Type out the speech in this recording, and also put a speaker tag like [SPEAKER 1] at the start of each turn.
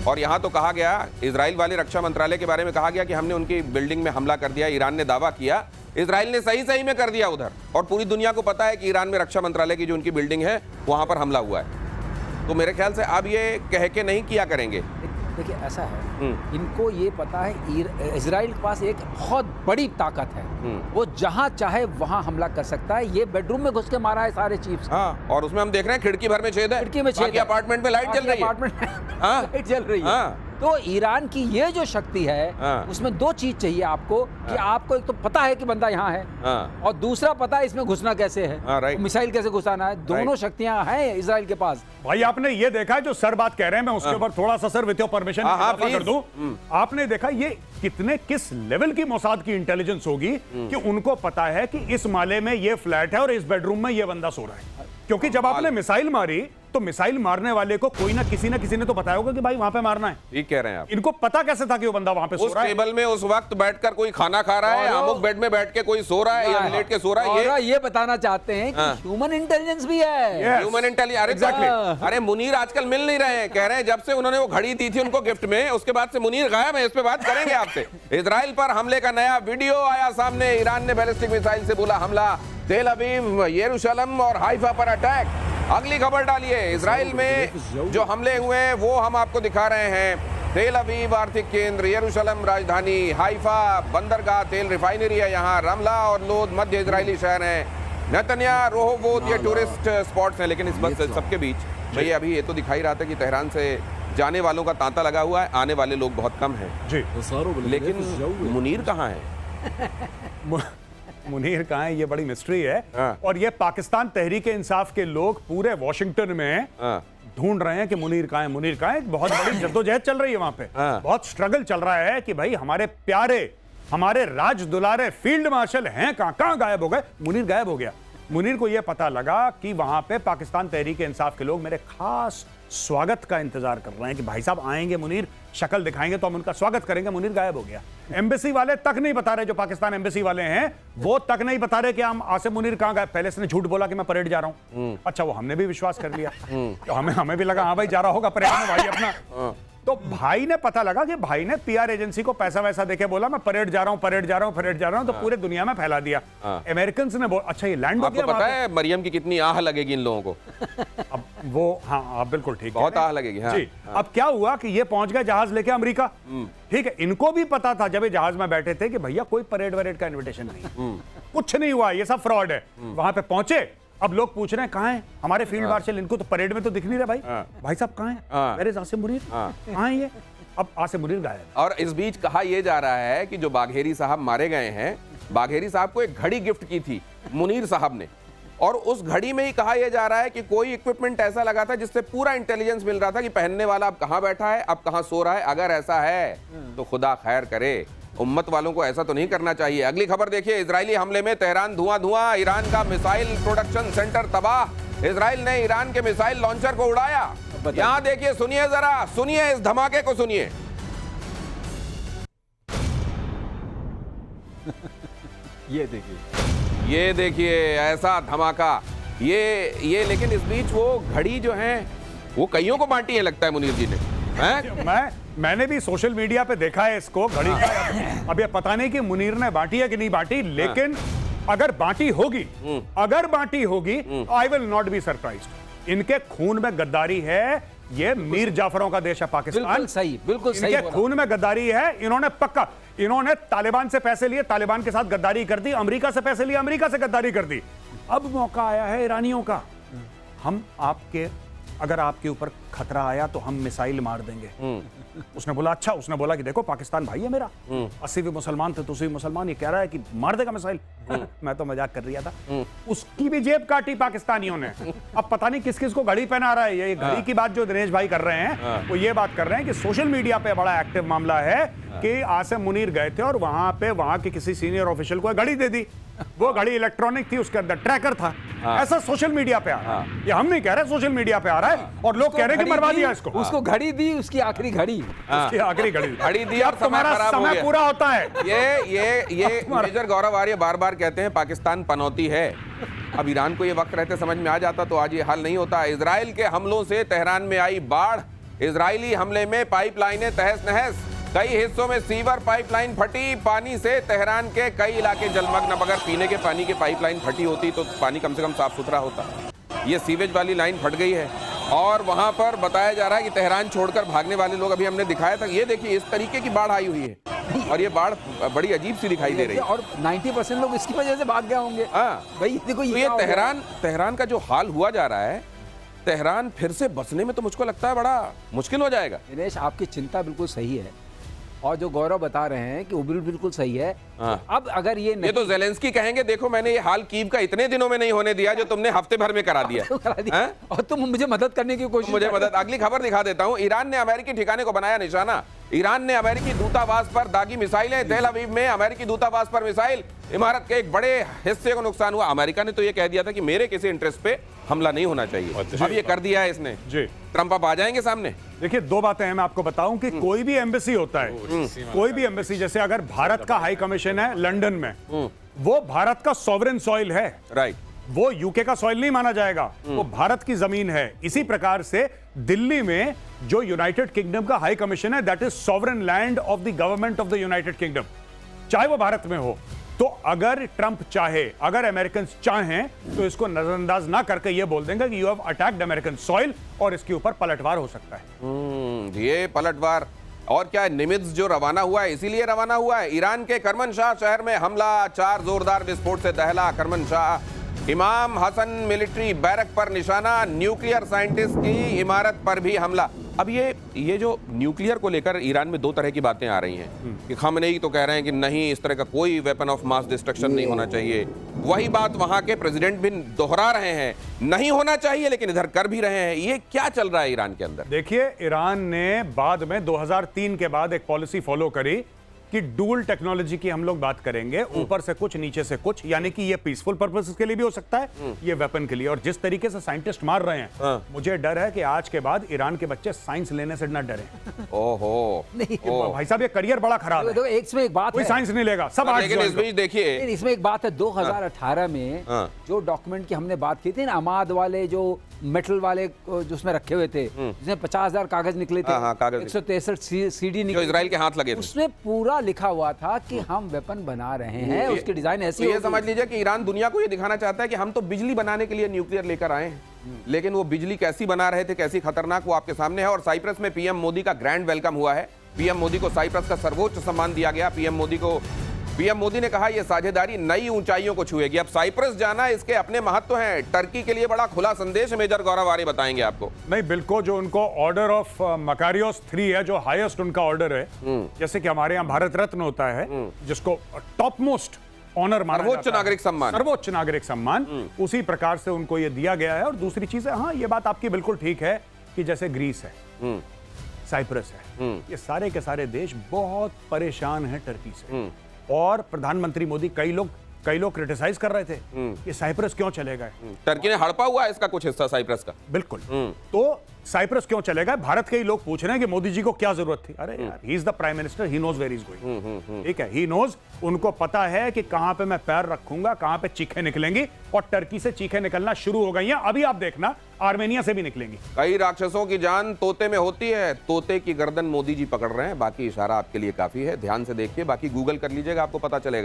[SPEAKER 1] और यहाँ तो कहा गया, इजराइल वाले रक्षा मंत्रालय के बारे में कहा गया कि हमने उनकी बिल्डिंग में हमला कर दिया। ईरान ने दावा किया, इजराइल ने सही में कर दिया उधर, और पूरी दुनिया को पता है कि ईरान में रक्षा मंत्रालय की जो उनकी बिल्डिंग है वहां पर हमला हुआ है। तो मेरे ख्याल से अब ये कह के नहीं किया करेंगे।
[SPEAKER 2] देखिए ऐसा है, इनको ये पता है इजराइल के पास एक बहुत बड़ी ताकत है, वो जहां चाहे वहां हमला कर सकता है। ये बेडरूम में घुस के मारा है सारे चीफ्स।
[SPEAKER 1] हाँ, और उसमें हम देख रहे हैं खिड़की भर में छेद है,
[SPEAKER 2] खिड़की में छेद है,
[SPEAKER 1] अपार्टमेंट में लाइट जल रही है,
[SPEAKER 2] लाइट जल रही है। तो ईरान की ये जो शक्ति है, उसमें दो चीज चाहिए आपको, कि आपको एक तो पता है कि बंदा यहाँ है, और दूसरा पता है इसमें घुसना कैसे है, मिसाइल कैसे घुसाना है। दोनों शक्तियां हैं इजराइल के पास।
[SPEAKER 3] भाई आपने ये देखा जो सर बात कह रहे हैं, मैं उसके ऊपर थोड़ा सा सर विथ योर परमिशन कर दूं। आपने देखा ये किस लेवल की मोसाद की इंटेलिजेंस होगी कि उनको पता है कि इस माले में ये फ्लैट है और इस बेडरूम में ये बंदा सो रहा है। क्योंकि जब आपने मिसाइल मारी तो मिसाइल मारने वाले को कोई ना किसी ने तो बताया होगा कि भाई वहां पे मारना है।
[SPEAKER 1] ठीक कह रहे हैं आप।
[SPEAKER 3] इनको पता कैसे था कि वो बंदा वहां पे सो रहा है?
[SPEAKER 1] उस टेबल में उस वक्त बैठकर कोई खाना खा रहा है, अमुक बेड में बैठ के कोई सो रहा है या लेट के सो रहा है।
[SPEAKER 2] ये बताना चाहते हैं कि ह्यूमन इंटेलिजेंस भी है।
[SPEAKER 1] Human intelligence. अरे मुनीर आजकल मिल नहीं रहे हैं, कह रहे हैं जब से उन्होंने वो घड़ी दी थी उनको गिफ्ट में, उसके बाद से मुनीर गायब है। इस पे बात करेंगे आपसे। इजराइल पर हमले का नया वीडियो आया सामने। ईरान ने बैलिस्टिक मिसाइल से बोला हमला, तेल अवीव, यरूशलेम और हाइफा पर अटैक। अगली खबर डालिए, इजराइल में जो हमले हुए हैं वो हम आपको दिखा रहे हैं। तेल अवीव आर्थिक केंद्र, यरूशलेम राजधानी, हाइफा बंदरगाह, तेल रिफाइनरी है यहाँ, रमला और लोद मध्य इजरायली शहर हैं, नेतन्या, रोहोवोत ये टूरिस्ट स्पॉट्स हैं। लेकिन इस बस सबके बीच भैया अभी ये तो दिखाई रहा था कि तेहरान से जाने वालों का तांता लगा हुआ है, आने वाले लोग बहुत कम हैं जी। लेकिन मुनीर कहाँ है?
[SPEAKER 3] मुनीर कहाँ है, ये बड़ी मिस्ट्री है। और ये पाकिस्तान तहरीक इंसाफ के लोग पूरे वॉशिंगटन में ढूंढ रहे हैं कि मुनीर कहाँ है, मुनीर कहाँ है। एक बहुत बड़ी जद्दोजहद चल रही है वहां पे, बहुत स्ट्रगल चल रहा है कि भाई हमारे प्यारे, हमारे राज दुलारे फील्ड मार्शल हैं कहाँ गायब हो गए। मुनीर गायब हो गया। मुनीर को यह पता लगा कि वहां पे पाकिस्तान तहरीक इंसाफ के लोग मेरे खास स्वागत का इंतजार कर रहे हैं कि भाई साहब आएंगे, मुनीर शक्ल दिखाएंगे तो हम उनका स्वागत करेंगे। मुनीर गायब हो गया। एम्बेसी वाले तक नहीं बता रहे, जो पाकिस्तान एम्बेसी वाले हैं वो तक नहीं बता रहे कि हम आसिम मुनीर कहां गए। पहले इसने झूठ बोला कि मैं परेड जा रहा हूं। अच्छा, वो हमने भी विश्वास कर लिया, तो हमें भी लगा हाँ भाई जा रहा होगा परेड में भाई अपना। तो भाई ने पता लगा कि भाई ने पीआर एजेंसी को पैसा वैसा देके बोला मैं परेड जा रहा हूं, तो पूरे दुनिया में फैला दिया। अमेरिकन ने बोला अच्छा ये लैंड हो गया।
[SPEAKER 1] आपको पता है मरियम की कितनी आह लगेगी इन लोगों को?
[SPEAKER 3] अब वो हाँ बिल्कुल ठीक,
[SPEAKER 1] बहुत आह लगेगी। हाँ,
[SPEAKER 3] जी। अब क्या हुआ कि ये पहुंच गए जहाज लेके अमेरिका। ठीक है, इनको भी पता था जब ये जहाज में बैठे थे कि भैया कोई परेड वरेड का इन्विटेशन नहीं, कुछ नहीं हुआ, ये सब फ्रॉड है। वहां पे पहुंचे, अब लोग पूछ रहे हैं कहाँ हैं हमारे फील्ड मार्शल, इनको तो परेड में तो दिख नहीं रहा भाई। भाई साहब कहाँ हैं? Where is Asim Munir? कहाँ है ये? अब आसिम मुनीर गायब।
[SPEAKER 1] और इस बीच कहा यह जा रहा है कि जो बाघेरी साहब मारे गए हैं, बाघेरी साहब को एक घड़ी गिफ्ट की थी मुनीर साहब ने, और उस घड़ी में ही कहा यह जा रहा है कि कोई इक्विपमेंट ऐसा लगा था जिससे पूरा इंटेलिजेंस मिल रहा था कि पहनने वाला अब कहाँ बैठा है, अब कहाँ सो रहा है। अगर ऐसा है तो खुदा खैर करे, उम्मत वालों को ऐसा तो नहीं करना चाहिए। अगली खबर देखिए, इजरायली हमले में तेहरान धुआं, ईरान का मिसाइल प्रोडक्शन सेंटर तबाह। इजराइल ने ईरान के मिसाइल लॉन्चर को उड़ाया। यहां देखिए, सुनिए जरा, सुनिए इस धमाके को, सुनिए। ये देखिए ऐसा धमाका। ये लेकिन इस बीच वो घड़ी जो है वो कईयों को बांटी है लगता है मुनीर जी ने।
[SPEAKER 3] मैंने भी सोशल मीडिया पे देखा है इसको, घड़ी का। अब ये पता नहीं कि मुनीर ने बांटी है कि नहीं बांटी, लेकिन अगर बांटी होगी I will not be surprised. इनके खून में गद्दारी है। ये मीर जाफरों का देश है पाकिस्तान।
[SPEAKER 2] बिल्कुल सही।
[SPEAKER 3] इनके खून में गद्दारी है। इन्होंने तालिबान से पैसे लिए, तालिबान के साथ गद्दारी कर दी, अमेरिका से पैसे लिए, अमेरिका से गद्दारी कर दी। अब मौका आया है ईरानियों का। अगर आपके ऊपर खतरा आया तो हम मिसाइल मार देंगे। उसने बोला अच्छा, उसने बोला कि देखो पाकिस्तान भाई है मेरा, 80 भी मुसलमान थे, तुसी मुसलमान, ये कह रहा है कि मार देगा मिसाइल। मैं तो मजाक कर रहा था। उसकी भी जेब काटी पाकिस्तानियों ने। अब पता नहीं किस किस को घड़ी पहना रहा है। ये घड़ी की बात जो दिनेश भाई कर रहे हैं वो ये बात कर रहे हैं कि सोशल मीडिया पे बड़ा एक्टिव मामला है कि आसिम मुनीर गए थे और वहां के किसी सीनियर ऑफिशियल को घड़ी दे दी। वो घड़ी इलेक्ट्रॉनिक थी, उसके अंदर ट्रैकर था। ऐसा सोशल मीडिया पे आ रहा है। ये हम नहीं कह रहे, सोशल मीडिया पे आ रहा है और लोग कह रहे हैं कि मरवा दिया इसको।
[SPEAKER 2] उसको घड़ी दी, उसकी आखिरी घड़ी,
[SPEAKER 1] घड़ी दी।
[SPEAKER 3] अब तुम्हारा समय पूरा होता है।
[SPEAKER 1] ये मेजर गौरव आर्य बार-बार कहते हैं पाकिस्तान पनौती है। अब ईरान को ये वक्त रहते समझ में आ जाता तो आज ये हाल नहीं होता। इजराइल के हमलों से तेहरान में आई बाढ़, इजरायली हमले में पाइपलाइनें तहस नहस, कई हिस्सों में सीवर पाइपलाइन फटी, पानी से तेहरान के कई इलाके जलमग्न। अगर पीने के पानी की पाइपलाइन फटी होती तो पानी कम से कम साफ सुथरा होता। ये सीवेज वाली लाइन फट गई है और वहां पर बताया जा रहा है कि तेहरान छोड़कर भागने वाले लोग, अभी हमने दिखाया था, ये देखिए इस तरीके की बाढ़ आई हुई है और ये बाढ़ बड़ी अजीब सी दिखाई दे रही है
[SPEAKER 2] और 90% लोग इसकी वजह से भाग गए होंगे।
[SPEAKER 1] हाँ
[SPEAKER 2] भाई देखो
[SPEAKER 1] तो ये तेहरान का जो हाल हुआ जा रहा है, तेहरान फिर से बसने में तो मुझको लगता है बड़ा मुश्किल हो जाएगा।
[SPEAKER 2] दिनेश, आपकी चिंता बिल्कुल सही है और जो गौरव बता रहे हैं कि वो बिल्कुल सही है।
[SPEAKER 1] हाँ।
[SPEAKER 2] तो अब अगर ये
[SPEAKER 1] तो ज़ेलेंस्की कहेंगे देखो मैंने ये हाल कीव का इतने दिनों में नहीं होने दिया जो तुमने हफ्ते भर में करा दिया।
[SPEAKER 2] और तुम मुझे मदद करने की कोशिश
[SPEAKER 1] मुझे मदद। अगली खबर दिखा देता हूं। ईरान ने अमेरिकी ठिकाने को बनाया निशाना। ईरान ने अमेरिकी दूतावास पर दागी मिसाइलें। तेल अवीव में अमेरिकी दूतावास पर मिसाइल, इमारत के एक बड़े हिस्से को नुकसान हुआ। अमेरिका ने तो ये कह दिया था कि मेरे किसी इंटरेस्ट पे हमला नहीं होना चाहिए, अब ये कर दिया है इसने। जी ट्रंप अब आ जाएंगे सामने।
[SPEAKER 3] देखिए दो बातें हैं, मैं आपको बताऊं कि कोई भी एम्बेसी होता है, कोई भी एम्बेसी, जैसे अगर भारत का हाई कमीशन है लंदन में, वो भारत का सॉवरेन सॉइल है,
[SPEAKER 1] राइट,
[SPEAKER 3] वो यूके का सॉइल नहीं माना जाएगा, वो भारत की जमीन है। इसी प्रकार से दिल्ली में जो यूनाइटेड किंगडम का हाई कमीशन है, that is sovereign land of the government of the United kingdom, चाहे वो भारत में हो। तो अगर ट्रंप चाहे, अगर अमेरिकन चाहें, तो इसको नजरअंदाज ना करके ये बोल देंगे कि you have attacked American soil और इसके ऊपर पलटवार हो सकता है।
[SPEAKER 1] ये पलटवार और क्या, निमित्ज जो रवाना हुआ है इसीलिए रवाना हुआ है। ईरान के करमनशाह शहर में हमला, 4 जोरदार विस्फोट से दहला करमनशाह। इमाम हसन मिलिट्री बैरक पर निशाना, न्यूक्लियर साइंटिस्ट की इमारत पर भी हमला। अब ये जो न्यूक्लियर को लेकर ईरान में 2 तरह की बातें आ रही हैं कि खामनेई तो कह रहे हैं कि नहीं, इस तरह का कोई वेपन ऑफ मास डिस्ट्रक्शन नहीं होना चाहिए। वही बात वहां के प्रेसिडेंट भी दोहरा रहे हैं, नहीं होना चाहिए, लेकिन इधर कर भी रहे हैं। ये क्या चल रहा है ईरान के अंदर?
[SPEAKER 3] देखिए, ईरान ने बाद में 2003 के बाद एक पॉलिसी फॉलो करी कि डुअल टेक्नोलॉजी की हम लोग बात करेंगे, ऊपर से कुछ नीचे से कुछ, यानी कि ये पीसफुल पर्पसेस के लिए भी हो सकता है, ये वेपन के लिए। और जिस तरीके से साइंटिस्ट मार रहे हैं, मुझे डर है कि आज के बाद ईरान के बच्चे साइंस लेने से न डरें।
[SPEAKER 1] ओहो
[SPEAKER 3] नहीं भाई साहब, ये करियर बड़ा खराब है।
[SPEAKER 2] इसमें एक बात
[SPEAKER 3] कोई साइंस नहीं लेगा, सब आर्ट्स।
[SPEAKER 1] लेकिन इस बीच देखिए,
[SPEAKER 2] इसमें एक बात है, 2018 में जो डॉक्यूमेंट की हमने बात की थी ना, अमाद वाले जो मेटल वाले जो उसमें रखे हुए थे, जिसमें 50,000 कागज निकले थे, 163 सीडी निकले,
[SPEAKER 1] इजराइल के हाथ लगे थे,
[SPEAKER 2] उसमें पूरा लिखा हुआ था कि हम वेपन बना रहे हैं, उसकी डिजाइन ऐसी
[SPEAKER 1] है। ये समझ लीजिए कि ईरान दुनिया को ये दिखाना चाहता है कि हम तो बिजली बनाने के लिए न्यूक्लियर लेकर आए हैं, लेकिन वो बिजली कैसी बना रहे थे, कैसी खतरनाक, वो आपके सामने है। और साइप्रस में पीएम मोदी का ग्रैंड वेलकम हुआ है। पीएम मोदी को साइप्रस का सर्वोच्च सम्मान दिया गया। पीएम मोदी ने कहा यह साझेदारी नई ऊंचाइयों को छुएगी। अब साइप्रस जाना, इसके अपने महत्व हैं। टर्की के लिए बड़ा खुला संदेश, मेजर गौरव आर्य बताएंगे आपको।
[SPEAKER 3] नहीं, बिल्कुल, जो उनको ऑर्डर ऑफ मकारियोस 3 है, जो हाईएस्ट उनका ऑर्डर है, जैसे कि हमारे यहाँ भारत रत्न होता है, जिसको टॉप मोस्ट ऑनर माना जाता है, सर्वोच्च नागरिक सम्मान, उसी प्रकार से उनको ये दिया गया है। और दूसरी चीज है, हाँ ये बात आपकी बिल्कुल ठीक है कि जैसे ग्रीस है, साइप्रस है, ये सारे के सारे देश बहुत परेशान हैं टर्की से। और प्रधानमंत्री मोदी, कई लोग क्रिटिसाइज कर रहे थे कि साइप्रस क्यों चले गए।
[SPEAKER 1] टर्की ने हड़पा हुआ है इसका कुछ हिस्सा साइप्रस का।
[SPEAKER 3] बिल्कुल। तो साइप्रस क्यों चले गए? भारत के ही लोग पूछ रहे हैं कि मोदी जी को क्या जरूरत थी। अरे यार, he is the prime minister, he knows where he is going. ठीक है, ही नोज, उनको पता है कि कहां पे मैं पैर रखूंगा, कहां पे चीखें निकलेंगी। और टर्की से चीखें निकलना शुरू हो गई हैं। अभी आप देखना, आर्मेनिया से भी निकलेंगी।
[SPEAKER 1] कई राक्षसों की जान तोते में होती है, तोते की गर्दन मोदी जी पकड़ रहे हैं। बाकी इशारा आपके लिए काफी है, ध्यान से देखिए, बाकी गूगल कर लीजिएगा, आपको पता चलेगा।